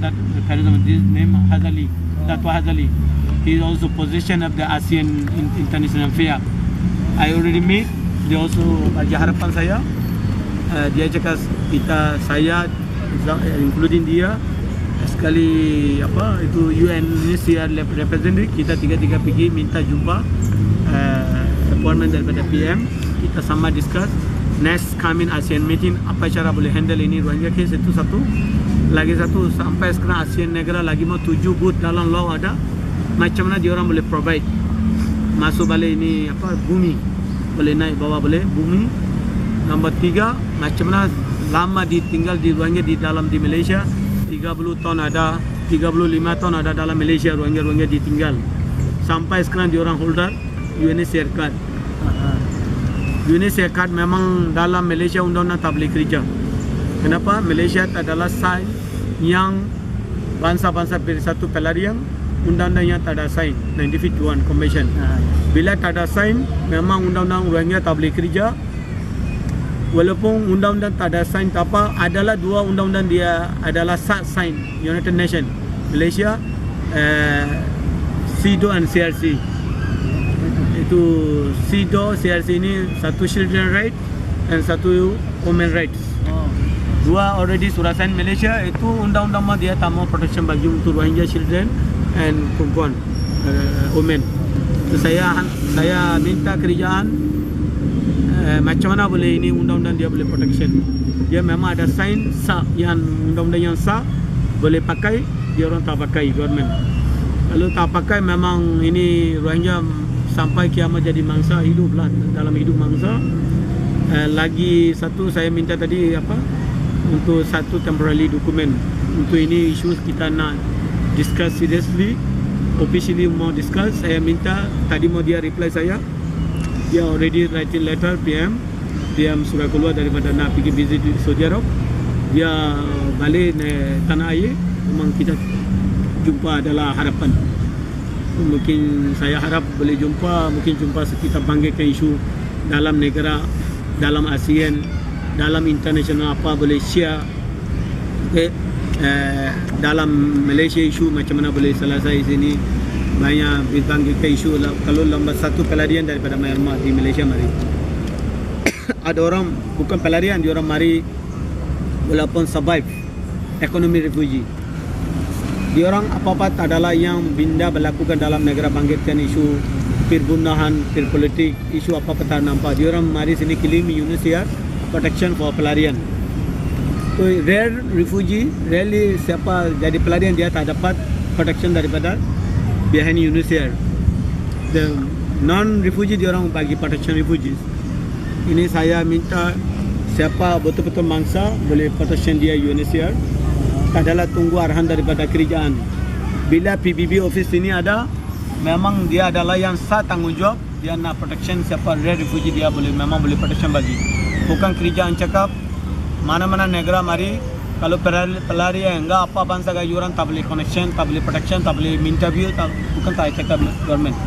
that charisma. His name Hazali, Dato Hazali. He is also position of the ASEAN International Fair. I already meet. Dia also bagi harapan saya. Dia cakap saya including dia sekali apa itu UNHCR representative, kita tiga-tiga pergi minta jumpa appointment daripada PM, kita sama discuss next coming ASEAN meeting apa cara boleh handle ini Rohingya case. Itu satu. Lagi satu, sampai sekarang ASEAN negara lagi mau 7 booth dalam law ada, macam mana dia orang boleh provide masuk balik ini apa bumi, boleh naik bawah boleh bumi. Nombor 3, macam mana lama ditinggal di Rohingya di dalam di Malaysia, 30 tahun ada, 35 tahun ada dalam Malaysia Rohingya ditinggal. Sampai sekarang dia orang holder UNHCR card. UNHCR card memang dalam Malaysia undang-undang tak boleh kerja. Kenapa? Malaysia adalah sign yang bangsa-bangsa bersatu pelarian, undang-undang yang tak ada sign 1951 Convention. Bila tak ada sign, memang undang-undang Rohingya tak boleh kerja. Walaupun undang-undang tak ada sign tak apa, adalah dua undang-undang dia adalah sign United Nations, Malaysia, CEDAW and CRC. Itu CEDAW, CRC ini satu children right dan satu women rights. Dua already sudah sign Malaysia. Itu undang-undang dia tak mau protection bagi untuk Rohingya children and perempuan, women. So, saya minta kerjaan macam mana boleh ini undang-undang dia boleh protection. Dia memang ada sign sah yang undang-undang yang sah boleh pakai, dia orang tak pakai government. Kalau tak pakai memang ini Rohingya sampai kiamat jadi mangsa hidup lah, dalam hidup mangsa. Lagi satu saya minta tadi apa untuk satu temporary dokumen. Untuk ini isu kita nak discuss seriously, officially mau discuss. Saya minta tadi mau dia reply saya. Dia already writing letter PM sudah keluar daripada nak pergi visit di Saudi Arab. Dia balik tanah air. Memang kita jumpa adalah harapan. Mungkin saya harap boleh jumpa, mungkin jumpa kita panggilkan isu dalam negara, dalam ASEAN, dalam international apa boleh share. Okay. Dalam Malaysia isu macam mana boleh selesai sini. Banyak dipanggilkan isu lah. Kalau nombor satu pelarian daripada Myanmar di Malaysia mari. Ada orang bukan pelarian, dia orang mari walaupun survive ekonomi refugee. Dia orang apa-apa adalah yang benda berlakukan dalam negara bangkitkan isu perbunuhan, perpolitik, isu apa-apa tak nampak. Dia orang mari sini claim UNHCR protection for pelarian. So, rare refugee, rarely siapa jadi pelarian dia tak dapat protection daripada behind UNHCR. The non-refugee dia orang bagi protection refugees. Ini saya minta siapa betul-betul mangsa boleh protection dia UNHCR. Adalah tunggu arahan daripada kerajaan. Bila PBB office ini ada, memang dia adalah yang sah tanggungjawab. Dia nak protection siapa rare refugee dia boleh memang boleh protection bagi. Bukan kerajaan cakap mana-mana negara mari. Kalau pelarian enggak apa bangsa gaya orang tak boleh connection, tak boleh protection, tak boleh interview, bukan tak cakap government.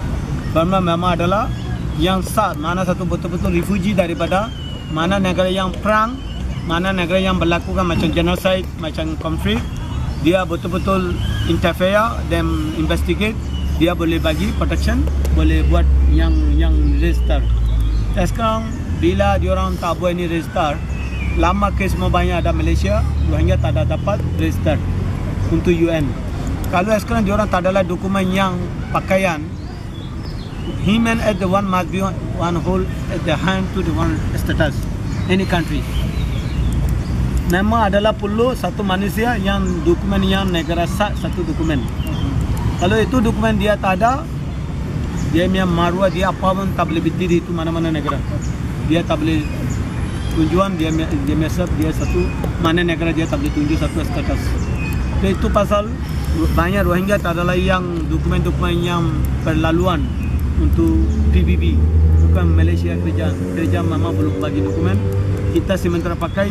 Government memang adalah yang sah mana satu betul-betul refugee daripada mana negara yang perang, mana negara yang berlakukan macam genocide, macam konflik, dia betul-betul interfere dan investigate, dia boleh bagi protection, boleh buat yang register. Sekarang bila diorang tak buat ini register, lama kes semua banyak ada Malaysia, Rohingya tak ada dapat register untuk UN. Kalau sekarang diorang tak adalah dokumen yang pakaian, human at the one must be one whole at the hand to the one status any country. Memang adalah perlu satu manusia yang dokumen yang negara sah satu dokumen. Kalau itu dokumen dia tak ada, dia punya maruah dia apa pun tak boleh berdiri itu mana-mana negara. Dia tak boleh tujuan dia mesap dia satu mana negara dia tak boleh tunjuk satu status. Jadi itu pasal banyak Rohingya tak adalah yang dokumen-dokumen yang perlaluan untuk PBB, bukan Malaysia kerajaan memang belum bagi dokumen. Kita sementara pakai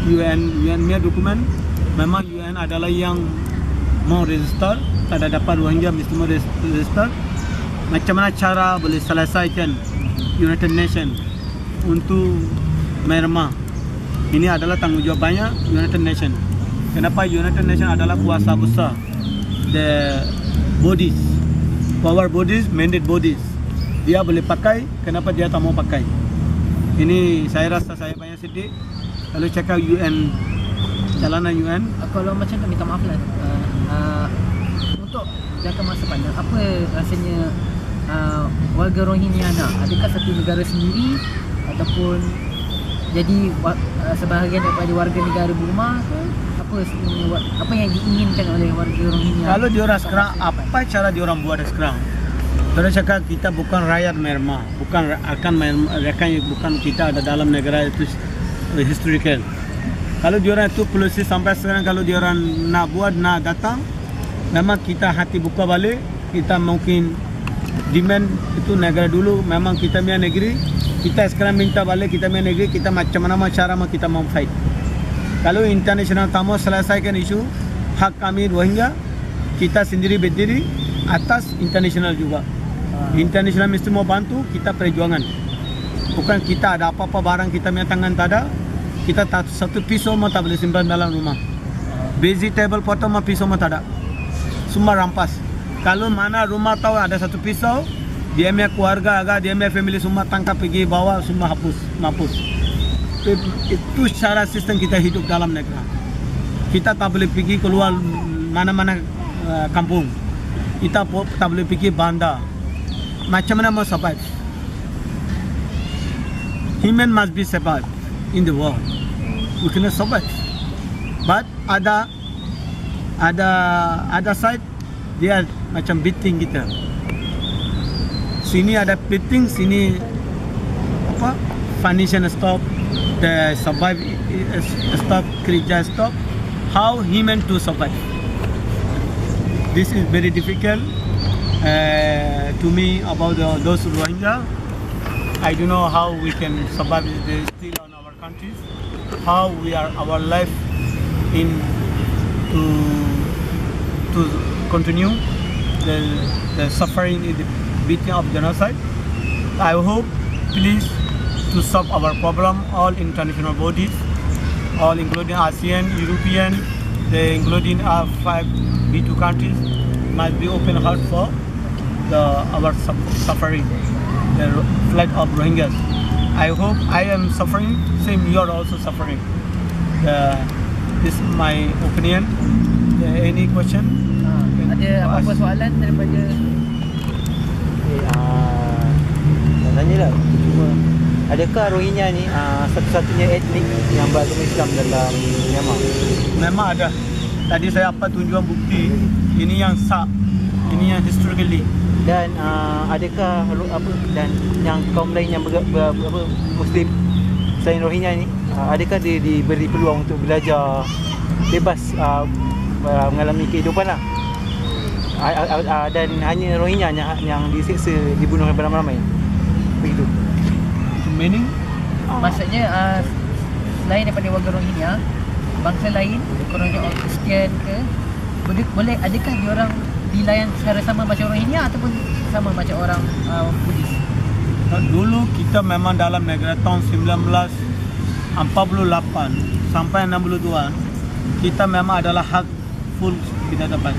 UN punya dokumen. Memang UN adalah yang mau register, tak ada dapat Rohingya mesti mau register. Macam mana cara boleh selesaikan United Nations untuk Myanmar. Ini adalah tanggungjawab banyak United Nations. kenapa United Nations adalah kuasa besar, the bodies, power bodies, mandate bodies. Dia boleh pakai, kenapa dia tak mau pakai? Ini saya rasa saya banyak sedih. Kalau cakap UN, jalanan UN. Kalau macam tu minta maaf lah. Untuk jangka masa panjang, apa rasanya warga Rohingya nak? Adakah satu negara sendiri ataupun jadi sebahagian daripada warga negara Burma ke? Apa yang diinginkan oleh warga Rohingya? Kalau diorang sekarang, apa cara diorang buat sekarang? Diorang cakap kita bukan rakyat Myanmar, bukan bukan kita ada dalam negara itu historical. Kalau diorang itu polisi sampai sekarang, kalau diorang nak buat, nak datang, memang kita hati buka balik, kita mungkin demand itu negara dulu, memang kita punya negeri, kita sekarang minta balik kita punya negeri, kita macam mana cara kita mau fight. Kalau international tamu selesaikan isu hak kami Rohingya, kita sendiri berdiri atas international juga. International mesti mau bantu kita perjuangan. Bukan kita ada apa-apa barang kita punya tangan tak ada, kita tak satu pisau mau tak boleh simpan dalam rumah. Vegetable potong mau pisau mau tak ada, semua rampas. Kalau mana rumah tahu ada satu pisau, dia punya keluarga agak, dia punya family semua tangkap pergi bawa, semua hapus. Itu cara sistem kita hidup dalam negara. Kita tak boleh pergi keluar mana-mana kampung. Kita tak boleh pergi bandar. Macam mana mau survive? Human must be survive in the world. We cannot survive. But ada side dia macam beating kita. Sini ada beating, sini apa? Financial stop, the survive stop, kerja stop. How human to survive? This is very difficult to me about those Rohingya. I don't know how we can survive still on our countries. How we are our life in to continue the suffering in the beating of genocide. I hope please to solve our problem, all international bodies, all including ASEAN, European, including our 5 B2 countries must be open heart for our suffering, the flight of Rohingyas. I hope I am suffering, same you are also suffering. This is my opinion. Any question? Ada apa-apa soalan daripada? Nak tanya lah, cuma adakah Rohingya ni satu-satunya etnik yang beragama Islam dalam Myanmar? Memang ada. Tadi saya tunjukkan bukti. Ini yang sah, ini yang historically. Dan adakah dan yang kaum lain yang Muslim selain Rohingya ni, adakah dia diberi peluang untuk belajar bebas mengalami kehidupan lah? Dan hanya Rohingya yang disiksa, dibunuh beramai-ramai begitu? Meaning? Maksudnya selain daripada warga Rohingya, bangsa lain, kononnya orang Kristian ke, boleh adakah diorang dilayan secara sama macam Rohingya ataupun sama macam orang Buddhis? Dulu kita memang dalam negara tahun 1948 sampai 62 kita memang adalah hak full kita dapat.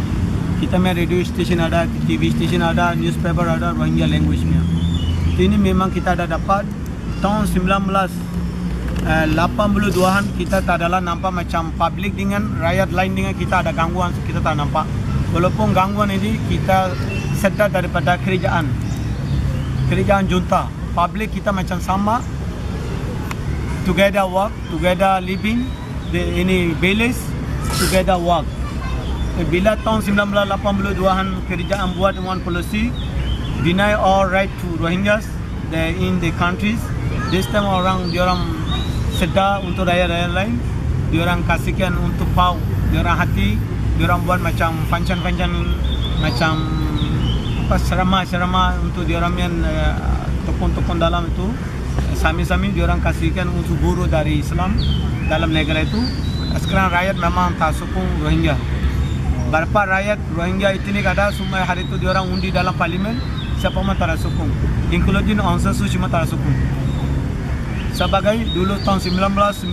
Kita punya radio station ada, TV station ada, newspaper ada, Rohingya language nya. Ini memang kita ada dapat. Tahun 1982an kita tak adalah nampak macam public dengan rakyat lain dengan kita ada gangguan, kita tak nampak. Walaupun gangguan ini kita sedar daripada kerajaan junta. Public kita macam sama, together work, together living, ini balance, together work. Bila tahun 1982an kerajaan buat one policy deny all right to Rohingyas in the countries. This time diorang sedar untuk rakyat-rakyat lain, diorang kasihkan untuk pau, diorang hati, diorang buat macam fancan-fancan, macam apa ceramah-ceramah untuk diorang yang tokoh-tokoh dalam itu. Sami-sami diorang kasihkan untuk guru dari Islam dalam negara itu. Sekarang rakyat memang tak sokong Rohingya. Berapa rakyat Rohingya itu ni ada, semua hari itu diorang undi dalam parlimen, siapa pun tak sokong, including Aung San Suu Kyi cuma tak sokong. Sebagai dulu tahun 1990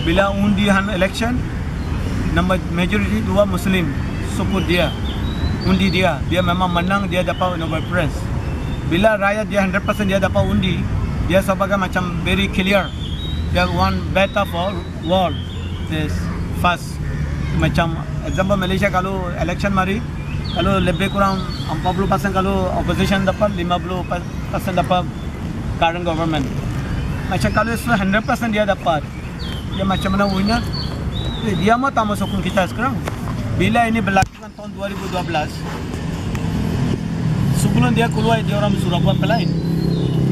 bila undian election number majority dua Muslim support dia, undi dia memang menang, dia dapat Nobel Prize. Bila rakyat dia 100% dia dapat undi, dia sebagai macam very clear, dia one better for world. This first macam example Malaysia kalau election mari, kalau lebih kurang 40% kalau opposition dapat, 50% dapat current government. Macam kalau 100% dia dapat, dia macam mana winner? Dia mau tak masukkan kita sekarang. Bila ini berlaku kan tahun 2012, sebelum dia keluar dia orang suruh buat pelain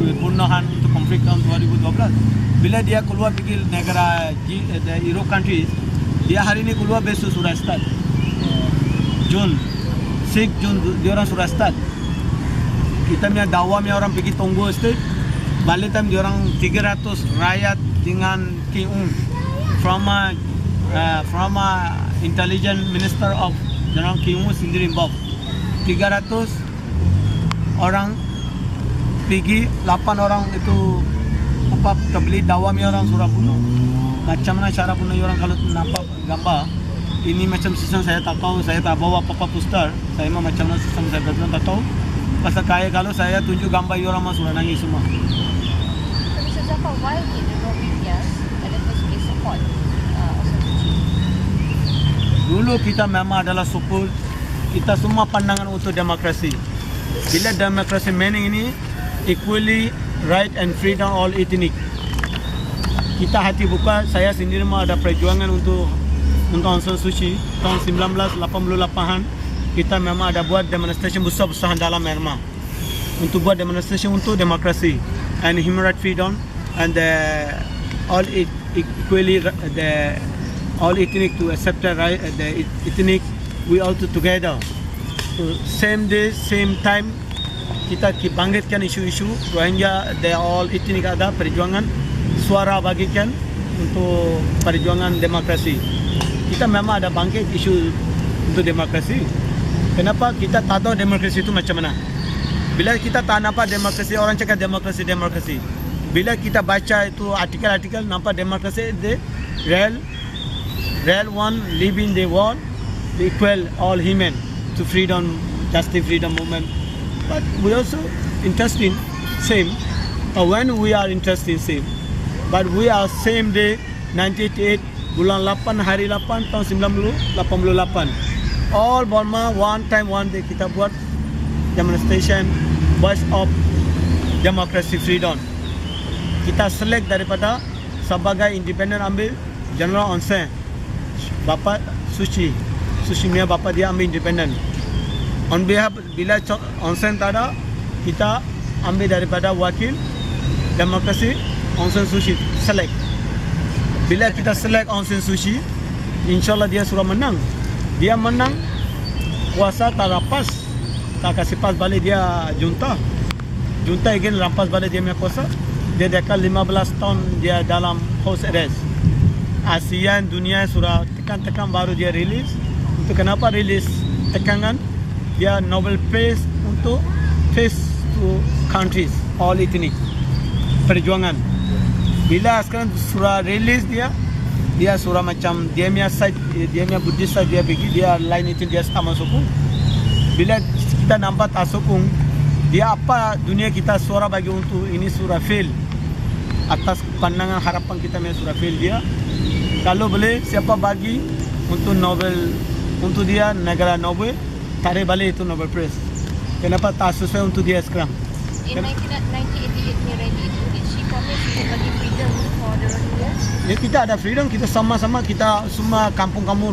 pembunuhan untuk konflik tahun 2012. Bila dia keluar pergi negara Europe countries, dia hari ini keluar besok sudah start. Jun 6 Jun dia orang sudah start. Kita punya dakwah punya orang pergi tunggu state. Balik time dia orang 300 rakyat dengan King from intelligent minister of General King sendiri involved. 300 orang pergi, 8 orang itu apa tabligh dakwah orang suruh bunuh. Macam mana cara bunuh orang kalau nampak gambar ini macam sistem saya tak tahu, saya tak bawa apa-apa poster, saya mah macam mana sistem saya betul tak tahu. Pasal kaya kalau saya tunjuk gambar orang mah sudah nangis semua. Mr. Jaafar, why did the Rohingyas electorally support Aung San Suu Kyi? Dulu kita memang adalah support, kita semua pandangan untuk demokrasi. Bila demokrasi meaning ini equally right and freedom all ethnic. Kita hati buka, saya sendiri mah ada perjuangan untuk Aung San Suu Kyi tahun 1988-an. Kita memang ada buat demonstration besar-besaran dalam Myanmar untuk buat demonstration untuk demokrasi and human right freedom and all equally the all ethnic to accept the right, the ethnic we all together. So same day, same time kita bangkitkan isu-isu Rohingya, they all ethnic ada perjuangan suara bagikan untuk perjuangan demokrasi. Kita memang ada bangkit isu untuk demokrasi. Kenapa kita tak tahu demokrasi itu macam mana? Bila kita tak nampak demokrasi, orang cakap demokrasi. Bila kita baca itu artikel-artikel, nampak demokrasi the real one live in the world, the equal all human to freedom, justice, freedom movement. But we also interested same. When we are interested same, but we are same day 98 bulan 8 hari 8 tahun 1988. All Burma one day kita buat demonstration voice of democracy freedom. Kita select daripada sebagai independent ambil General Aung San, Bapak Suu Kyi punya bapa dia ambil independent. On behalf bila Aung San tak ada, kita ambil daripada wakil demokrasi Aung San Suu Kyi select. Bila kita select Aung San Suu Kyi, insyaAllah dia suruh menang. Dia menang, kuasa tak rapas, tak kasih pas balik dia junta again rampas balik dia punya kuasa. Dia dekat 15 tahun dia dalam house arrest. ASEAN dunia sudah tekan baru dia release. Untuk kenapa release tekanan? Dia Nobel Prize untuk face to countries all ethnic perjuangan. Bila sekarang sudah release dia surah macam dia punya side, dia punya Buddhist side dia pergi, dia lain itu dia tak masukung. Bila kita nampak tak sokong, dia apa dunia kita suara bagi untuk ini surah fail. Atas pandangan harapan kita punya surah fail dia. Kalau boleh siapa bagi untuk Nobel, untuk dia negara Nobel, tarik balik itu Nobel Prize. Kenapa tak sesuai untuk dia sekarang? In 1988 ni rally itu, did she promise to bagi freedom for the Rohingyas? Ya, kita ada freedom, kita sama-sama, kita semua kampung-kampung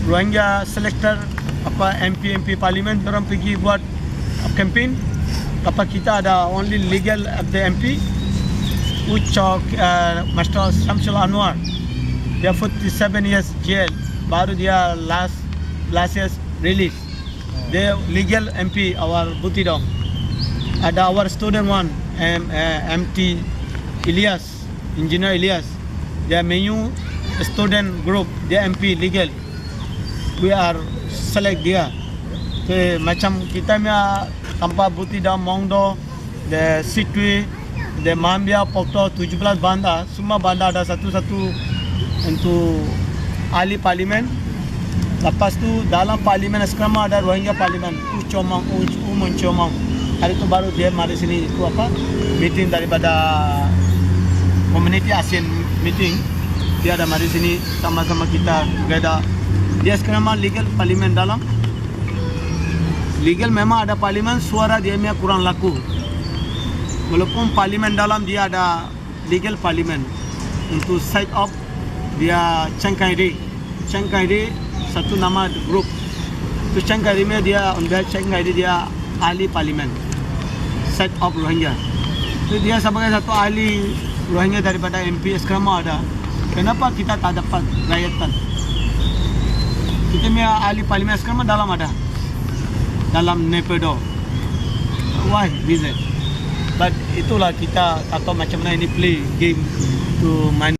Rohingya selector apa MP parlimen orang pergi buat campaign. Apa kita ada only legal of the MP Uchok Master Shamsul Anwar, dia 47 years jail, baru dia last year release. Dia legal MP our Butidong. Ada our student one MT Ilyas, engineer Ilyas, dia menu student group, dia MP legal. We are select dia. Okay, macam kita punya tanpa Butidong, Mongdo, the Sitwe, the Mambia, Pokto, 17 banda, semua banda ada satu-satu untuk ahli parlimen. Lepas tu dalam parlimen asrama ada Rohingya parlimen, Uchomang, Umuncomang. Hari tu baru dia mari sini itu apa? Meeting daripada community ASEAN meeting. Dia ada mari sini sama-sama kita together. Dia asrama legal parlimen dalam. Legal memang ada parlimen, suara dia memang kurang laku. Walaupun parlimen dalam dia ada legal parlimen. Untuk side of dia Changkai satu nama grup. Tu Changkai dia under Changkai dia ahli parlimen. Side of Rohingya. Tu dia sebagai satu ahli Rohingya daripada MP asrama ada. Kenapa kita tak dapat rakyatan? Kita punya ahli parlimen asrama dalam ada. Dalam Nepedo. Why? Reason. But itulah kita tak tahu macam mana ini play game to manage